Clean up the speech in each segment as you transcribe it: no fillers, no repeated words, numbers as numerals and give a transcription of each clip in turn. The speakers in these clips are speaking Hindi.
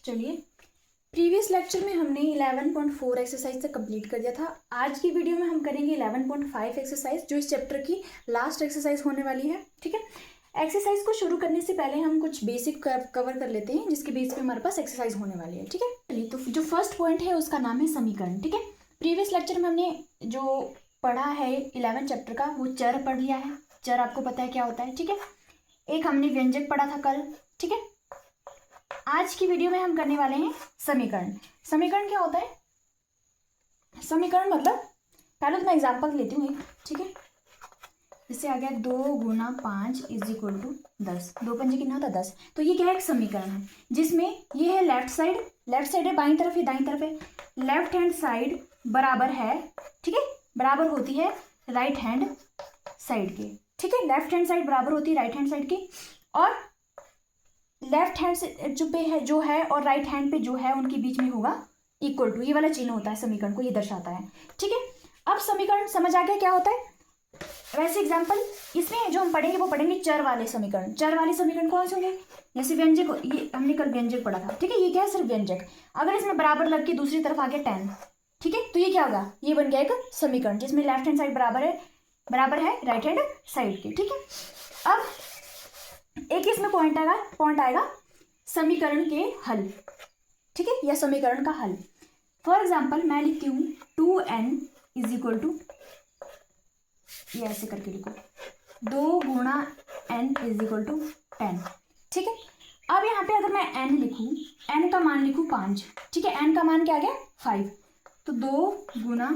चलिए, प्रीवियस लेक्चर में हमने 11.4 एक्सरसाइज तक कंप्लीट कर दिया था। आज की वीडियो में हम करेंगे 11.5 एक्सरसाइज, जो इस चैप्टर की लास्ट एक्सरसाइज होने वाली है। ठीक है, एक्सरसाइज को शुरू करने से पहले हम कुछ बेसिक कवर कर लेते हैं, जिसके बेस पे हमारे पास एक्सरसाइज होने वाली है। ठीक है, चलिए, तो जो फर्स्ट पॉइंट है उसका नाम है समीकरण। ठीक है, प्रीवियस लेक्चर में हमने जो पढ़ा है 11 चैप्टर का, वो चर पढ़ लिया है। चर आपको पता है क्या होता है। ठीक है, एक हमने व्यंजक पढ़ा था कल। ठीक है, आज की वीडियो में हम करने वाले हैं समीकरण। समीकरण क्या होता है? समीकरण मतलब, पहले तो मैं एग्जांपल लेती हूँ एक। ठीक है, इससे आ गया 2 गुना 5 इज इक्वल टू 10। 2 पंजे कितना होता है? 10। तो ये क्या है? एक समीकरण है, जिसमें ये है लेफ्ट साइड है बाईं तरफ, ये दाईं तरफ है। लेफ्ट हैंड साइड बराबर है, ठीक है, बराबर होती है राइट हैंड साइड के। ठीक है, लेफ्ट हैंड साइड बराबर होती है राइट हैंड साइड की, और लेफ्ट हैंड से जो है और राइट हैंड पे जो है उनके बीच में होगा इक्वल टू। ये वाला चिन्ह होता है समीकरण को, ये दर्शाता है। ठीक है, अब समीकरण समझ आ गया क्या होता है। वैसे एग्जांपल इसमें जो हम पढ़ेंगे वो पढ़ेंगे चर वाले समीकरण। चर वाले समीकरण कौन से होंगे? जैसे व्यंजक, ये हमने कल व्यंजक पढ़ा था। ठीक है, ये क्या है? सिर्फ व्यंजक। अगर इसमें बराबर लग के दूसरी तरफ आ गया 10, ठीक है, तो ये क्या होगा? ये बन गया एक समीकरण जिसमें लेफ्ट हैंड साइड बराबर है राइट हैंड साइड के। ठीक है, अब एक इसमें पॉइंट आएगा समीकरण के हल। ठीक है, या समीकरण का हल। फॉर एग्जाम्पल मैं लिखती हूँ 2n इज इक्वल टू, ये ऐसे करके लिखो, 2 गुणा n इज इक्वल टू 10। ठीक है, अब यहाँ पे अगर मैं n लिखूँ, n का मान लिखूँ 5। ठीक है, n का मान क्या आ गया? 5। तो 2 गुना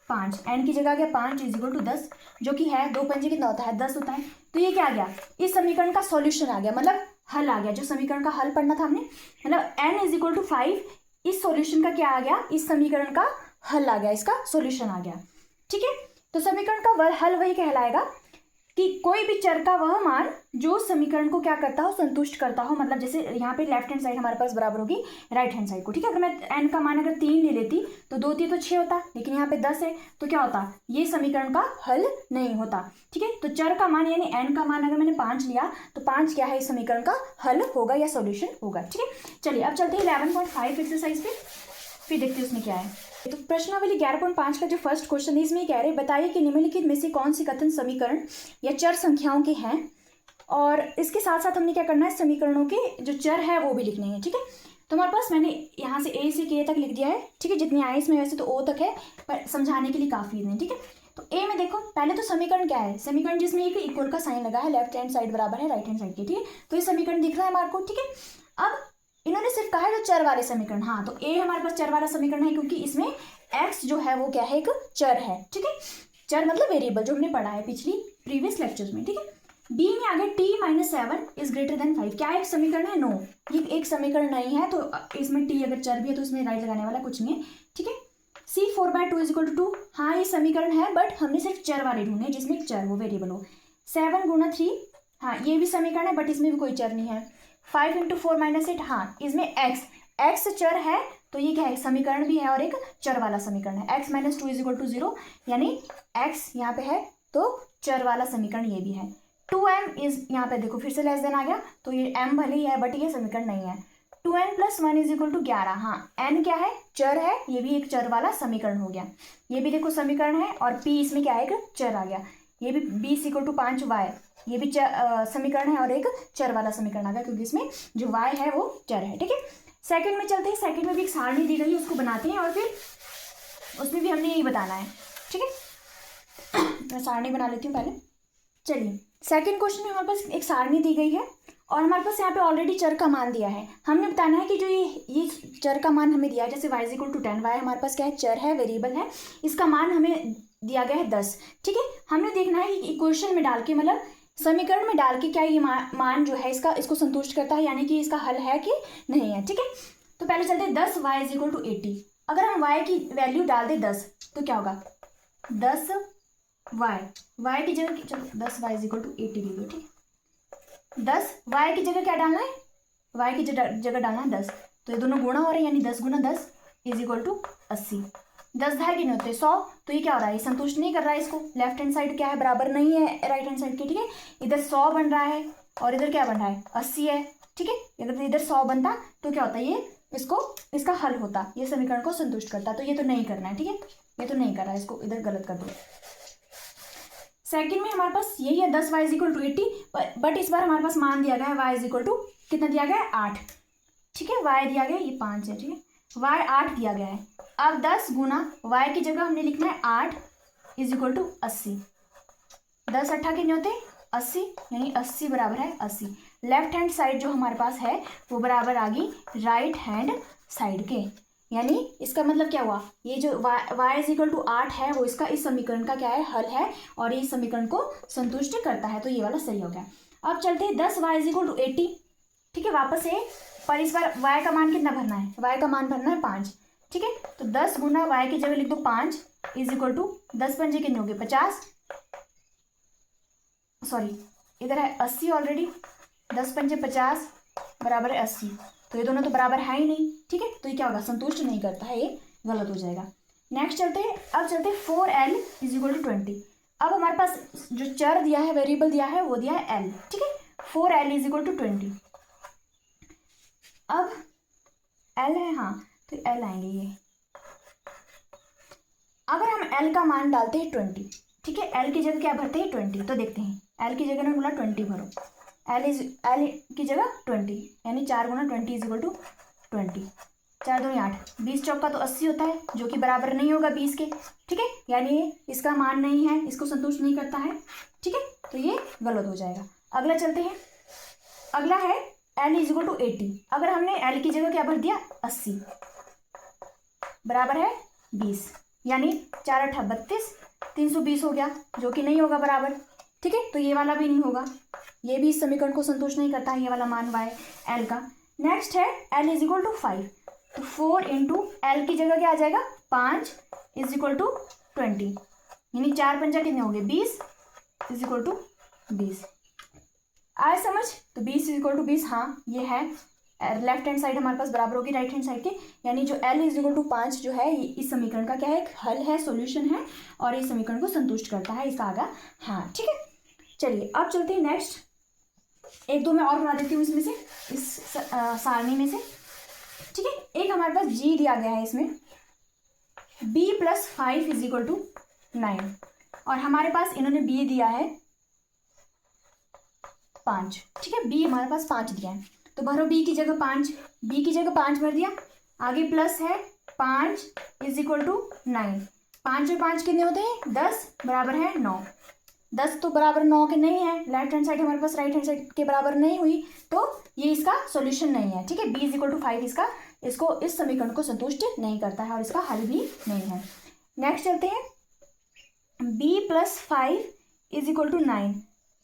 5, n की जगह आ गया 5 इज इक्वल टू 10, जो कि है 2 पंजे कितना होता है? 10 होता है। तो ये क्या आ गया? इस समीकरण का सॉल्यूशन आ गया, मतलब हल आ गया। जो समीकरण का हल पढ़ना था हमने, मतलब n इज इक्वल टू 5, इस सॉल्यूशन का क्या आ गया? इस समीकरण का हल आ गया, इसका सॉल्यूशन आ गया। ठीक है, तो समीकरण का हल वही कहलाएगा कि कोई भी चर का वह मान जो समीकरण को क्या करता हो? संतुष्ट करता हो। मतलब जैसे यहाँ पे लेफ्ट हैंड साइड हमारे पास बराबर होगी राइट हैंड साइड को। ठीक है, अगर मैं n का मान अगर 3 ले लेती तो 2 3 तो 6 होता, लेकिन यहाँ पे 10 है, तो क्या होता? ये समीकरण का हल नहीं होता। ठीक है, तो चर का मान यानी n का मान अगर मैंने 5 लिया तो 5 क्या है? इस समीकरण का हल होगा या सोल्यूशन होगा। ठीक है, चलिए अब चलते हैं 11.5 एक्सरसाइज पे, फिर देखते हैं उसमें क्या है। तो प्रश्नावली 11.5 का जो फर्स्ट क्वेश्चन है, इसमें कह रहे बताइए कि निम्नलिखित में से कौन सी कथन समीकरण या चर संख्याओं के हैं। और इसके साथ साथ हमने क्या करना है? समीकरणों के जो चर है वो भी लिखने हैं। ठीक है, तो हमारे पास मैंने यहाँ से ए से के तक लिख दिया है। ठीक है, जितनी आए इसमें, वैसे तो ओ तक है पर समझाने के लिए काफ़ी नहीं। ठीक है, तो ए में देखो, पहले तो समीकरण क्या है? समीकरण जिसमें एक इक्वल का साइन लगा है, लेफ्ट हैंड साइड बराबर है राइट हैंड साइड के। ठीक है, तो ये समीकरण दिख रहा है हमारे को। ठीक है, अब इन्होंने सिर्फ कहा है जो चर वाले समीकरण। हाँ, तो ए हमारे पास चर वाला समीकरण है, क्योंकि इसमें x जो है वो क्या है? एक चर है। ठीक है, चर मतलब वेरिएबल, जो हमने पढ़ा है पिछली प्रीवियस लेक्चर में। ठीक है, बी में आगे t-7 इज ग्रेटर देन 5, क्या एक समीकरण है? नो, ये एक समीकरण नहीं है। तो इसमें t अगर चर भी है तो इसमें राइट लगाने वाला कुछ नहीं है। ठीक है, c 4/2 इज इक्वल टू 2, हाँ ये समीकरण है, बट हमने सिर्फ चर वाले ढूंढे जिसमें एक चर हो, वेरिएबल हो। 7 गुना 3, हाँ ये भी समीकरण है, बट इसमें भी कोई चर नहीं है। 5 × 4 - 8, हाँ इसमें x चर है, तो ये क्या है? समीकरण भी है और एक चर वाला समीकरण है। x - 2 इज इक्वल टू 0, यानी x यहाँ पे है तो चर वाला समीकरण ये भी है। 2m इज, यहाँ पे देखो फिर से लेस देन आ गया, तो ये m भले ही है बट ये समीकरण नहीं है। 2n + 1 इज इक्वल टू 11, हाँ n क्या है? चर है, ये भी एक चर वाला समीकरण हो गया। ये भी देखो समीकरण है, और p इसमें क्या है? एक चर आ गया। ये भी b = 5y, ये भी समीकरण है और एक चर वाला समीकरण आ गया, क्योंकि इसमें जो y है वो चर है। ठीक है, सेकंड में चलते हैं। सेकंड में भी एक सारणी दी गई है, उसको बनाते हैं और फिर उसमें भी हमने यही बताना है। ठीक है, मैं सारणी बना लेती हूँ पहले। चलिए, सेकंड क्वेश्चन में हमारे पास एक सारणी दी गई है और हमारे पास यहाँ पे ऑलरेडी चर का मान दिया है। हमने बताना है कि जो ये चर का मान हमें दिया है, जैसे y = 10, y हमारे पास क्या है? चर है, वेरिएबल है, इसका मान हमें दिया गया है 10। ठीक है, हमने देखना है कि इक्वेशन में डाल के, मतलब समीकरण में डाल के, क्या ये मान जो है इसको संतुष्ट करता है, यानी कि इसका हल है कि नहीं है। ठीक है, तो पहले चलते हैं 10y = 80। अगर हम y की वैल्यू डाल दें 10 तो क्या होगा? 10y की जगह, चलो 10y = 80 ले लो। ठीक है, 10y की जगह क्या डालना है? y की जगह डालना है 10, तो ये दोनों गुणा हो रहे हैं, यानी 10 × 10 = 80। 10 10 कितने होते हैं? 100। तो ये क्या हो रहा है? ये संतुष्ट नहीं कर रहा है इसको। लेफ्ट हैंड साइड क्या है? बराबर नहीं है राइट हैंड साइड के। ठीक है, इधर 100 बन रहा है और इधर क्या बन रहा है? 80 है। ठीक है, अगर इधर 100 बनता तो क्या होता है? ये इसको इसका हल होता, ये समीकरण को संतुष्ट करता। तो ये तो नहीं करना है, ठीक है, ये तो नहीं कर रहा है, इसको इधर गलत कर दो। सेकंड में हमारे पास यही है 10 y इक्वल टू 80, बट इस बार हमारे पास मान दिया गया है y इक्वल टू कितना दिया गया है 8, ठीक है, y दिया गया है ये 5 है, ठीक है, y 8 दिया गया है। अब 10 गुना y की जगह हमने लिखना है 8 इज इक्वल टू 80। 10 8 कितने होते हैं 80, यानी 80 बराबर है 80। लेफ्ट हैंड साइड जो हमारे पास है वो बराबर आ गई राइट हैंड साइड के, यानी इसका मतलब क्या हुआ, ये जो y इज इक्वल टू 8 है वो इसका इस समीकरण का क्या है हल है और ये इस समीकरण को संतुष्ट करता है, तो ये वाला सही हो गया। अब चलते हैं 10 y इज इक्वल टू 80, ठीक है, वापस से, पर इस बार y का मान कितना भरना है, y का मान भरना है 5, ठीक है, तो 10 गुना y की जगह लिख दो 5 इज इक्वल टू 10 पंजे कितने हो गए 50, सॉरी इधर है 80 ऑलरेडी, 10 पंजे 50 बराबर है 80, तो ये दोनों तो बराबर है ही नहीं, ठीक है, तो ये क्या होगा संतुष्ट नहीं करता है, ये गलत हो जाएगा। नेक्स्ट चलते हैं, अब चलते हैं 4l इज इक्वल टू 20। अब हमारे पास जो चर दिया है, वेरिएबल दिया है, वो दिया है l, ठीक है, 4l इज इक्वल टू 20। अब l है, हाँ, तो l आएंगे ये, अगर हम l का मान डालते हैं 20, ठीक है, l की जगह क्या भरते हैं 20, तो देखते हैं l की जगह ने बोला 20 भरो, l की जगह 20, यानी 4 गुना 20 इज इक्वल टू 20, 4 दूनी 8, 20 चौका तो 80 होता है, जो कि बराबर नहीं होगा 20 के, ठीक है, यानी इसका मान नहीं है, इसको संतुष्ट नहीं करता है, ठीक है, तो ये गलत हो जाएगा। अगला चलते हैं, अगला है l इज इक्वल टू 80। अगर हमने l की जगह क्या भर दिया 80 बराबर है 20, यानी 4 8 32, 320 हो गया, जो कि नहीं होगा बराबर, ठीक है, तो ये वाला भी नहीं होगा, ये भी इस समीकरण को संतुष्ट नहीं करता है, ये वाला मान y l का। नेक्स्ट है l इज इक्वल टू 5, तो 4 इंटू l की जगह क्या आ जाएगा 5 इज इक्वल टू 20, यानी 4 पंजा कितने हो गए 20 इज इक्वल टू 20। आए समझ, तो 20 इज इक्वल टू 20, हाँ ये है, लेफ्ट हैंड साइड हमारे पास बराबर होगी राइट हैंड साइड के, यानी जो l इज इक्वल टू 5 जो है इस समीकरण का क्या है, एक हल है, सॉल्यूशन है, और इस समीकरण को संतुष्ट करता है, इसका आगा हाँ, ठीक है। चलिए अब चलते हैं नेक्स्ट, एक दो मैं और बना देती हूँ इसमें से, इस सारणी में से, ठीक है। एक हमारे पास g दिया गया है इसमें b plus 5 is equal to 9, और हमारे पास इन्होंने b दिया है 5, ठीक है, b हमारे पास 5 दिया है, तो भरो b की जगह 5, b की जगह 5 भर दिया, आगे प्लस है 5 इज इक्वल टू 9, 5 और 5 कितने होते हैं 10 बराबर है 9, 10 तो बराबर 9 के नहीं है, लेफ्ट हैंड साइड हमारे पास राइट हैंड साइड के बराबर नहीं हुई, तो ये इसका सॉल्यूशन नहीं है, ठीक है, b इज इक्वल टू 5 इसको इस समीकरण को संतुष्ट नहीं करता है और इसका हल भी नहीं है। नेक्स्ट चलते हैं, b plus 5 is equal to 9,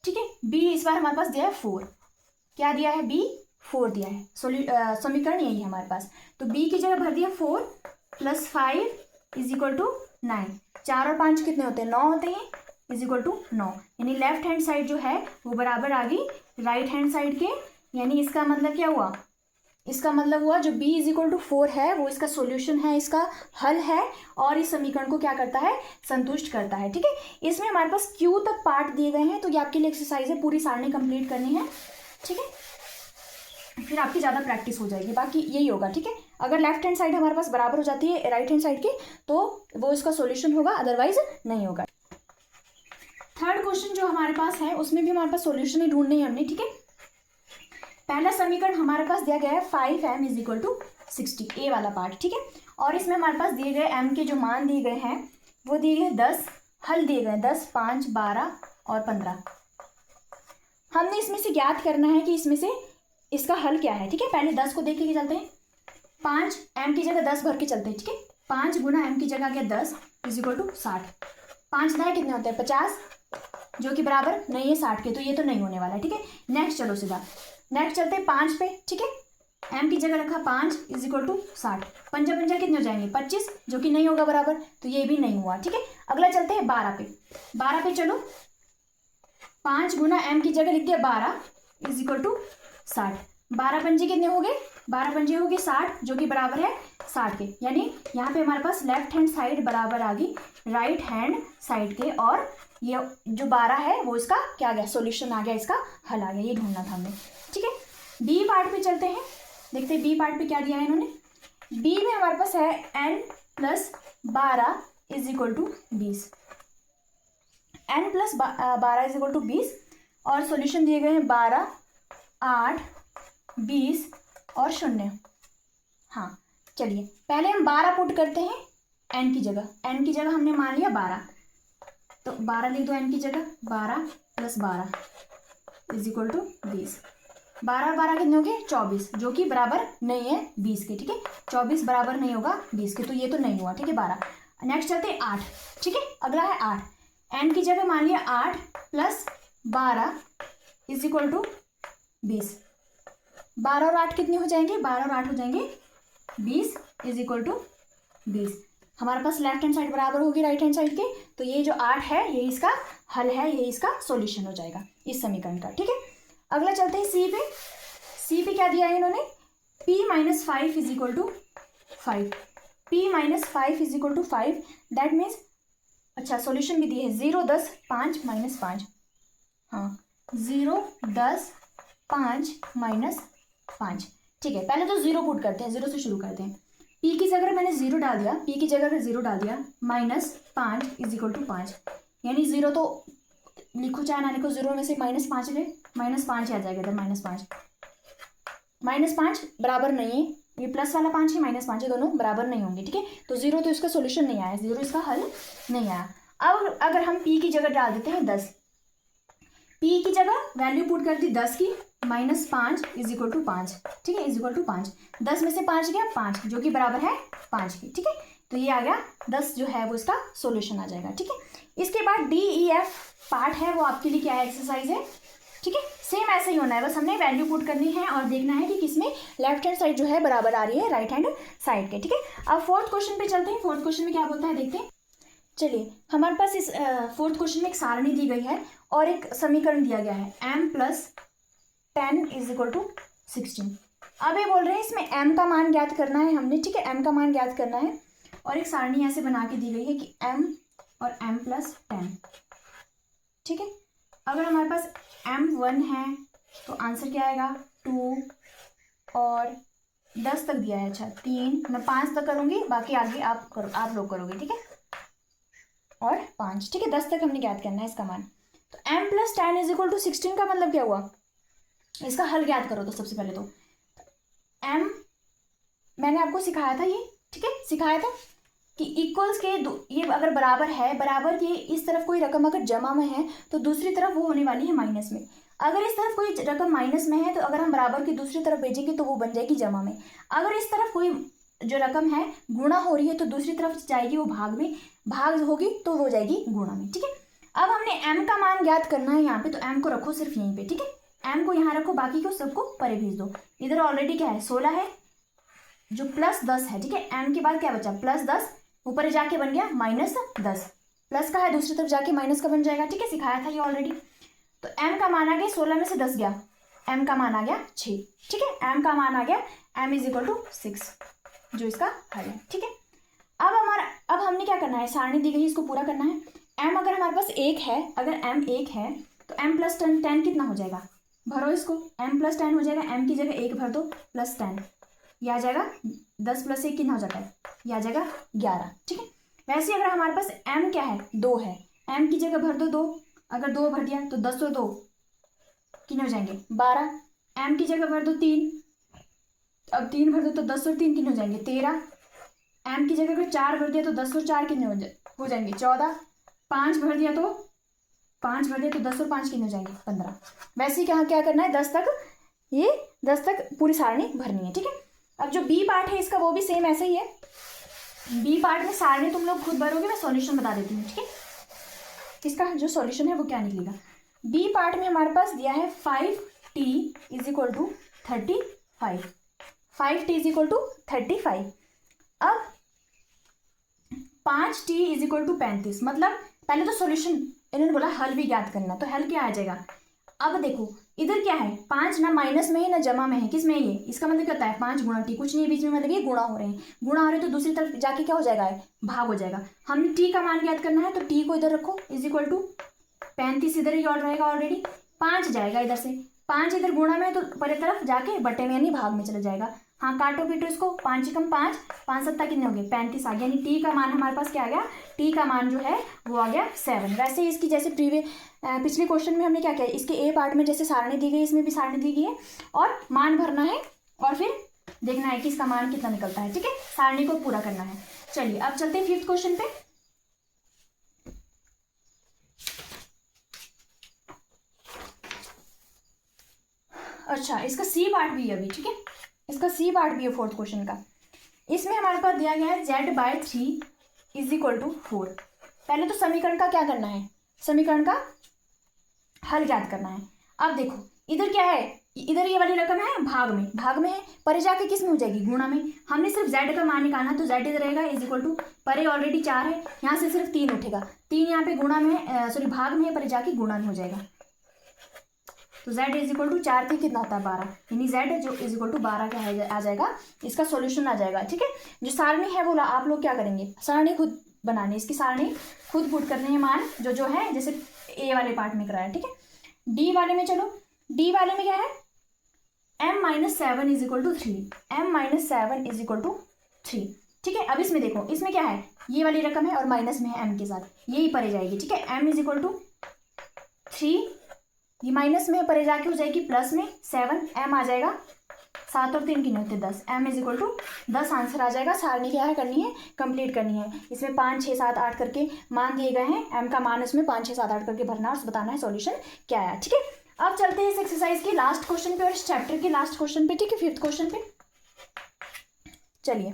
ठीक है, b इस बार हमारे पास दिया है 4, क्या दिया है b 4 दिया है, समीकरण यही है हमारे पास, तो b की जगह भर दिया 4 प्लस 5 इज इक्वल टू 9, 4 और 5 कितने होते हैं 9 होते हैं, इज इक्वल टू 9, यानी लेफ्ट हैंड साइड जो है वो बराबर आ गई राइट हैंड साइड के, यानी इसका मतलब क्या हुआ, इसका मतलब हुआ जो b इज इक्वल टू 4 है वो इसका सॉल्यूशन है, इसका हल है, और इस समीकरण को क्या करता है संतुष्ट करता है, ठीक है। इसमें हमारे पास q तक पार्ट दिए गए हैं, तो ये आपके लिए एक्सरसाइज है, पूरी सारणी कंप्लीट करनी है, ठीक है, फिर आपकी ज़्यादा प्रैक्टिस हो जाएगी, बाकी यही होगा, ठीक है। अगर लेफ्ट हैंड साइड हमारे पास बराबर हो जाती है राइट हैंड साइड की, तो वो इसका सॉल्यूशन होगा, अदरवाइज नहीं होगा। थर्ड क्वेश्चन जो हमारे पास है उसमें भी हमारे पास सॉल्यूशन ही ढूंढनी है हमने, ठीक है। पहला समीकरण हमारे पास दिया गया है 5m इज इक्वल टू 60, ए वाला पार्ट, ठीक है, और इसमें हमारे पास दिए गए m के जो मान दिए गए हैं वो दिए गए 10, हल दिए गए 10 5 12 और 15। हमने इसमें से ज्ञात करना है कि इसमें से इसका हल क्या है, ठीक है। पहले 10 को देख के चलते हैं, 5 m की जगह 10 भर के चलते हैं, ठीक है, 5 गुना m की जगह क्या 10 इज इक्वल टू 60, 5 दाएं कितने होते हैं 50, जो कि बराबर नहीं है 60 के, तो ये तो नहीं होने वाला है, ठीक है। नेक्स्ट चलो सीधा, नेक्स्ट चलते हैं 5 पे, ठीक है, m की जगह रखा 5 इज इक्वल टू 60, पंजा पंजा कितने हो जाएंगे 25, जो कि नहीं होगा बराबर, तो ये भी नहीं हुआ, ठीक है। अगला चलते हैं 12 पे, 12 पे चलो, 5 गुना m की जगह लिख दिया 12 इज इक्वल टू 60, 12 पंजे कितने हो गए 12 पंजे हो गए 60, जो कि बराबर है 60 के, यानी यहाँ पे हमारे पास लेफ्ट हैंड साइड बराबर आ गई राइट हैंड साइड के, और ये जो 12 है वो इसका क्या आ गया सॉल्यूशन आ गया, इसका हल आ गया, ये ढूंढना था हमने, ठीक है। बी पार्ट पे चलते हैं, देखते हैं बी पार्ट पे क्या दिया है इन्होंने, बी में हमारे पास है n plus 12 is equal to 20, n plus 12 is equal to 20 और सॉल्यूशन दिए गए हैं 12, 8, 20 और 0। हाँ चलिए पहले हम 12 पुट करते हैं n की जगह, n की जगह हमने मान लिया 12, तो 12 लिख दो n की जगह, 12 प्लस 12 इज इक्वल टू 20। 12 और 12 कितने हो गए 24, जो कि बराबर नहीं है 20 के, ठीक है। 24 बराबर नहीं होगा 20 के, तो ये तो नहीं हुआ, ठीक है। 12 नेक्स्ट चलते हैं 8, ठीक है। अगला है 8, n की जगह मान लिया 8 प्लस 12 इज इक्वल टू 20। 12 और 8 कितने हो जाएंगे, 12 और 8 हो जाएंगे 20 इज इक्वल टू 20। हमारे पास लेफ्ट हैंड साइड बराबर होगी राइट हैंड साइड के, तो ये जो 8 है ये इसका हल है, ये इसका सॉल्यूशन हो जाएगा इस समीकरण का, ठीक है। अगला चलते हैं सी पे। सी पे क्या दिया है इन्होंने, p minus 5 is equal to 5, p minus 5 is equal to 5, that means अच्छा सॉल्यूशन भी दिए है 0, 10, 5 माइनस 5, हाँ 0, 10, 5 माइनस 5, ठीक है। पहले तो 0 पुट करते हैं, 0 से शुरू करते हैं। p की जगह मैंने 0 डाल दिया, p की जगह अगर 0 डाल दिया, माइनस 5 इज इक्वल टू 5, यानी 0 तो लिखो चाहे ना लिखो, 0 में से माइनस 5 ले, माइनस 5 ही आ जाएगा इधर, माइनस 5, माइनस 5 बराबर नहीं है, ये प्लस वाला 5 है माइनस 5 है, दोनों बराबर नहीं होंगे, ठीक है। तो 0 तो इसका सॉल्यूशन नहीं आया, 0 इसका हल नहीं आया। अब अगर हम p की जगह डाल देते हैं 10, p की जगह वैल्यू पुट कर दी 10 की, माइनस 5 इज इक्वल टू 5, ठीक है, इज इक्वल टू 5, 10 में से 5 गया 5, जो कि बराबर है 5 की, ठीक है। तो ये आ गया 10 जो है वो इसका सॉल्यूशन आ जाएगा, ठीक है। इसके बाद डी ई एफ पार्ट है वो आपके लिए क्या है, एक्सरसाइज है, ठीक है। सेम ऐसे ही होना है, बस हमने वैल्यू पुट करनी है और देखना है कि किसमें लेफ्ट हैंड साइड जो है बराबर आ रही है राइट हैंड साइड के, ठीक है। अब फोर्थ क्वेश्चन पे चलते हैं, फोर्थ क्वेश्चन में क्या बोलता है देखते हैं। चलिए हमारे पास इस फोर्थ क्वेश्चन में एक सारणी दी गई है और एक समीकरण दिया गया है m plus 10 is equal to 16। अब ये बोल रहे हैं इसमें m का मान ज्ञात करना है हमने, ठीक है, m का मान ज्ञात करना है और एक सारणी ऐसे बना के दी गई है कि m और m प्लस 10, ठीक है। अगर हमारे पास m1 है तो आंसर क्या आएगा 2 और 10 तक दिया है, अच्छा 3, मैं 5 तक करूँगी, बाकी आगे आप लोग करोगे, ठीक है, और 5, ठीक है। 10 तक हमने ज्ञात करना है इसका मान। तो m plus 10 is equal to 16 का मतलब क्या हुआ, इसका हल ज्ञात करो। तो सबसे पहले तो m मैंने आपको सिखाया था ये, ठीक है, सिखाया था कि इक्वल्स के ये अगर बराबर है, बराबर के इस तरफ कोई रकम अगर जमा में है तो दूसरी तरफ वो होने वाली है माइनस में। अगर इस तरफ कोई रकम माइनस में है तो अगर हम बराबर की दूसरी तरफ भेजेंगे तो वो बन जाएगी जमा में। अगर इस तरफ कोई जो रकम है गुणा हो रही है तो दूसरी तरफ जाएगी वो भाग में, भाग होगी तो हो जाएगी गुणा में, ठीक है। अब हमने m का मान ज्ञात करना है यहाँ पे, तो m को रखो सिर्फ यहीं पे, ठीक है, m को यहाँ रखो, बाकी को सबको परे भेज दो। इधर ऑलरेडी क्या है 16 है जो प्लस 10 है, ठीक है, m के बाद क्या बचा प्लस 10, ऊपर जाके बन गया माइनस 10, प्लस का है दूसरी तरफ जाके माइनस का बन जाएगा, ठीक है, सिखाया था ये ऑलरेडी। तो m का मान आ गया 16 में से 10 गया, m का मान आ गया 6, ठीक है, m का मान आ गया m इज इक्वल टू 6, जो इसका हल है, ठीक है। अब हमने क्या करना है, सारणी दी गई इसको पूरा करना है। m अगर हमारे पास 1 है, अगर m 1 है तो m प्लस 10 कितना हो जाएगा, भरो इसको, m प्लस 10 हो जाएगा, m की जगह 1 भर दो प्लस 10, यह आ जाएगा 10 प्लस 1 कितना हो जाता है, यह आ जाएगा 11, ठीक है। वैसे अगर हमारे पास m क्या है 2 है, m की जगह भर दो 2, अगर 2 भर दिया तो 10 और 2 कितने हो जाएंगे 12, m की जगह भर दो 3, अब 3 भर दो तो 10 और 3 कितने हो जाएंगे 13, m की जगह अगर 4 भर दिया तो 10 और 4 कितने हो जाएंगे 14, 5 भर दिया तो 10 और 5 कितने हो जाएंगे 15। वैसे क्या क्या करना है 10 तक, ये 10 तक पूरी सारणी भरनी है, ठीक है। अब जो बी पार्ट है इसका वो भी सेम ऐसा ही है, बी पार्ट में सारणी तुम लोग खुद भरोगे, मैं सॉल्यूशन बता देती हूँ, ठीक है। इसका जो सॉल्यूशन है वो क्या निकलेगा, बी पार्ट में हमारे पास दिया है 5t is equal to 35, 5t is equal to 35। अब 5t इज इक्वल टू 35, मतलब पहले तो सॉल्यूशन इन्होंने बोला हल भी ज्ञात करना, तो हल क्या आ जाएगा। अब देखो इधर क्या है 5 ना माइनस में है ना जमा में है, किस में है ये, इसका मतलब क्या होता है 5 गुणा t, कुछ नहीं है बीच में, मतलब ये गुणा हो रहे हैं, गुणा हो रहे हैं तो दूसरी तरफ जाके क्या हो जाएगा भाग हो जाएगा। हमने t का मान ज्ञात करना है तो t को इधर रखो इज इक्वल टू 35, इधर ही और रहेगा ऑलरेडी, 5 जाएगा इधर से, 5 इधर गुणा में तो परे तरफ जाके बटे में यानी भाग में चला जाएगा, हाँ काटो पीटो इसको, 5 कम 5, 5 7 कितने हो गए 35 आ गया, यानी टी का मान हमारे पास क्या आ गया, टी का मान जो है वो आ गया 7। वैसे इसकी जैसे पिछले क्वेश्चन में हमने क्या किया, इसके ए पार्ट में जैसे सारणी दी गई, इसमें भी सारणी दी गई है और मान भरना है और फिर देखना है कि इसका मान कितना निकलता है। ठीक है, सारणी को पूरा करना है। चलिए अब चलते हैं 5th क्वेश्चन पे। अच्छा, इसका सी पार्ट भी है अभी। ठीक है, इसका सी पार्ट भी है 4th क्वेश्चन का। इसमें हमारे पास दिया गया है z/3 = 4। पहले तो समीकरण का क्या करना है, समीकरण का हल ज्ञात करना है। अब देखो इधर क्या है, इधर ये वाली रकम है भाग में है, परे जाके किस में हो जाएगी, गुणा में। हमने सिर्फ z का मान निकालना, तो z इधर रहेगा = परे ऑलरेडी 4 है, यहाँ से सिर्फ 3 उठेगा, 3 यहाँ पे गुणा में सॉरी भाग में है, परे जाके गुणा में हो जाएगा। तो z = 4 थी, कितना होता है 12, यानी z जो = 12 क्या आ जाएगा, इसका सॉल्यूशन आ जाएगा। ठीक है, जो सारणी है वो आप लोग क्या करेंगे, सारणी खुद बनानी, इसकी सारणी खुद पुट करनी है मान जो है, जैसे ए वाले पार्ट में कराया। ठीक है, डी वाले में चलो, डी वाले में क्या है m-7 = 3, m-7 = 3। ठीक है, अब इसमें देखो, इसमें क्या है, ये वाली रकम है और माइनस में है m के साथ, यही परे जाएगी। ठीक है, m = 3, ये माइनस में परे जाके हो जाएगी प्लस में 7, m आ जाएगा 7 और 3 कितने होते 10, m = 10 आंसर आ जाएगा। सारणी क्या है करनी है, कंप्लीट करनी है। इसमें 5 6 7 8 करके मान दिए गए हैं, m का मान इसमें 5 6 7 8 करके भरना और बताना है सॉल्यूशन क्या है। ठीक है, अब चलते हैं इस एक्सरसाइज के लास्ट क्वेश्चन पे और इस चैप्टर के लास्ट क्वेश्चन पे। ठीक है, 5th क्वेश्चन पे चलिए।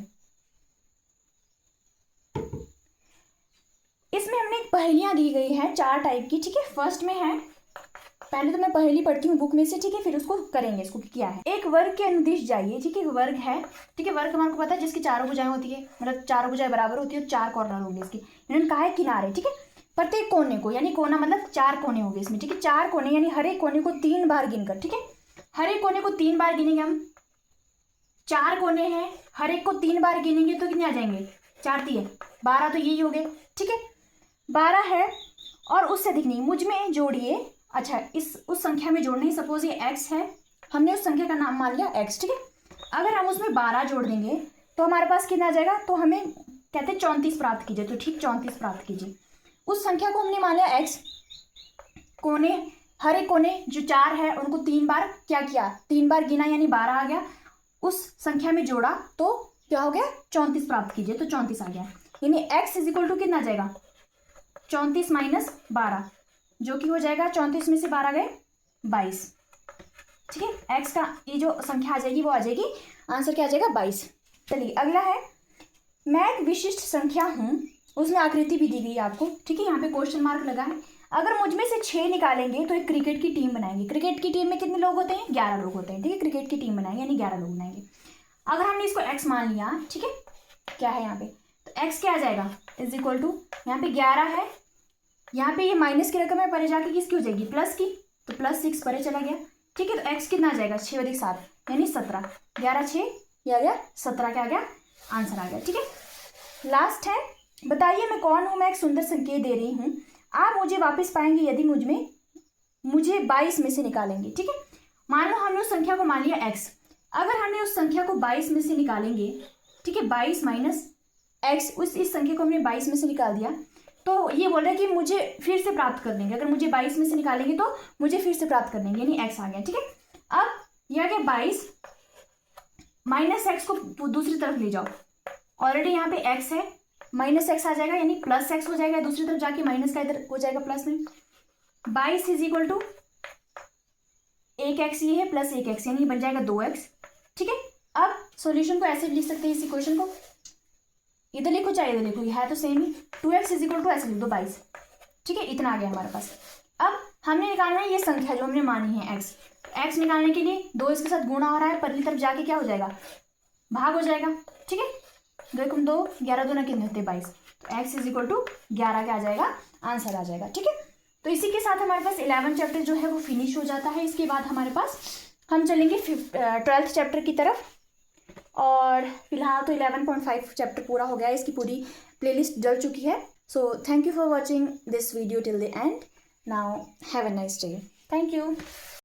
इसमें हमने पहेलियां दी गई है 4 टाइप की। ठीक है, फर्स्ट में है, पहले तो मैं पहेली पढ़ती हूँ बुक में से। ठीक है, फिर उसको करेंगे, इसको क्या है। एक वर्ग के अनुदिश जाइए। ठीक है, एक वर्ग है। ठीक है, वर्ग का मान को पता है, जिसकी 4 भुजाएं होती है, मतलब 4 भुजाएं बराबर होती है और 4 कॉर्नर होंगे इसके। इन्होंने कहा है किनारे। ठीक है, प्रत्येक कोने को, यानी कोना मतलब 4 कोने होंगे इसमें। ठीक है, 4 कोने यानी हर एक कोने को 3 बार गिनकर। ठीक है, हर एक कोने को 3 बार गिनेंगे हम, 4 कोने हैं, हर एक को 3 बार गिनेंगे तो कितने आ जाएंगे, 4 3 12, तो यही हो गए। ठीक है, 12 है और उससे अधिक नहीं, मुझ में जोड़िए। अच्छा, उस संख्या में जोड़ना ही, सपोज ये x है, हमने उस संख्या का नाम मान लिया x। ठीक है, अगर हम उसमें 12 जोड़ देंगे तो हमारे पास कितना आ जाएगा, तो हमें कहते हैं 34 प्राप्त कीजिए। तो ठीक 34 प्राप्त कीजिए। उस संख्या को हमने मान लिया x, कोने हर एक कोने जो 4 है उनको 3 बार क्या किया, 3 बार गिना, यानी 12 आ गया। उस संख्या में जोड़ा तो क्या हो गया, 34 प्राप्त कीजिए, तो 34 आ गया। यानी x = कितना आ जाएगा, 34 - 12, जो कि हो जाएगा 34 में से 12 गए 22। ठीक है, x का ये जो संख्या आ जाएगी वो आ जाएगी, आंसर क्या आ जाएगा 22। चलिए अगला है, मैं एक विशिष्ट संख्या हूँ, उसमें आकृति भी दी गई है आपको। ठीक है, यहाँ पे क्वेश्चन मार्क लगा है। अगर मुझ में से 6 निकालेंगे तो एक क्रिकेट की टीम बनाएंगे। क्रिकेट की टीम में कितने लोग होते हैं, 11 लोग होते हैं। ठीक है, क्रिकेट की टीम बनाएंगे यानी 11 लोग बनाएंगे। अगर हमने इसको x मान लिया, ठीक है, क्या है यहाँ पे, तो x क्या आ जाएगा = यहाँ पे 11 है, यहाँ पे ये माइनस की रकम है, परे जाके किसकी हो जाएगी, प्लस की, तो +6 परे चला गया। ठीक है, तो x कितना आ जाएगा, 6 + 7 यानी 17, 11 6 ये आ गया 17, क्या आ गया, आंसर आ गया। ठीक है, लास्ट है, बताइए मैं कौन हूँ, मैं एक सुंदर संकेत दे रही हूँ, आप मुझे वापस पाएंगे यदि मुझे 22 में से निकालेंगे। ठीक है, मान लो हमने उस संख्या को मान लिया x, अगर हमने उस संख्या को 22 में से निकालेंगे, ठीक है, 22 - x, इस संख्या को हमने 22 में से निकाल दिया, तो ये बोल रहा है कि मुझे फिर से प्राप्त कर देंगे। अगर मुझे 22 में से निकालेंगे तो मुझे फिर से प्राप्त कर देंगे, यानी x आ गया। ठीक है, अब ये आ गया 22 - x को दूसरी तरफ ले जाओ, ऑलरेडी यहाँ पे x है, -x आ जाएगा यानी +x हो जाएगा, दूसरी तरफ जाके माइनस का इधर हो जाएगा प्लस में। 22 = 1x ये है प्लस 1x, यानी बन जाएगा 2x। ठीक है, अब सॉल्यूशन को ऐसे लिख सकते हैं, इस इक्वेशन को इधर लिखो चाहे इधर लिखो, ये है तो सेम ही। 2x = ऐसे लिख दो 22। ठीक है, इतना आ गया हमारे पास। अब हमने निकालना है ये संख्या जो हमने मानी है x निकालने के लिए 2 इसके साथ गुणा हो रहा है, परली तरफ जाके क्या हो जाएगा, भाग हो जाएगा। ठीक है, 2 × 2 11 2 कितने होते 22, तो x = 11 क्या आ जाएगा, आंसर आ जाएगा। ठीक है, तो इसी के साथ हमारे पास 11 चैप्टर जो है वो फिनिश हो जाता है। इसके बाद हमारे पास हम चलेंगे 12th चैप्टर की तरफ, और फिलहाल तो 11.5 चैप्टर पूरा हो गया है, इसकी पूरी प्लेलिस्ट डल चुकी है। So thank you for watching this video till the end. Now have a nice day, thank you.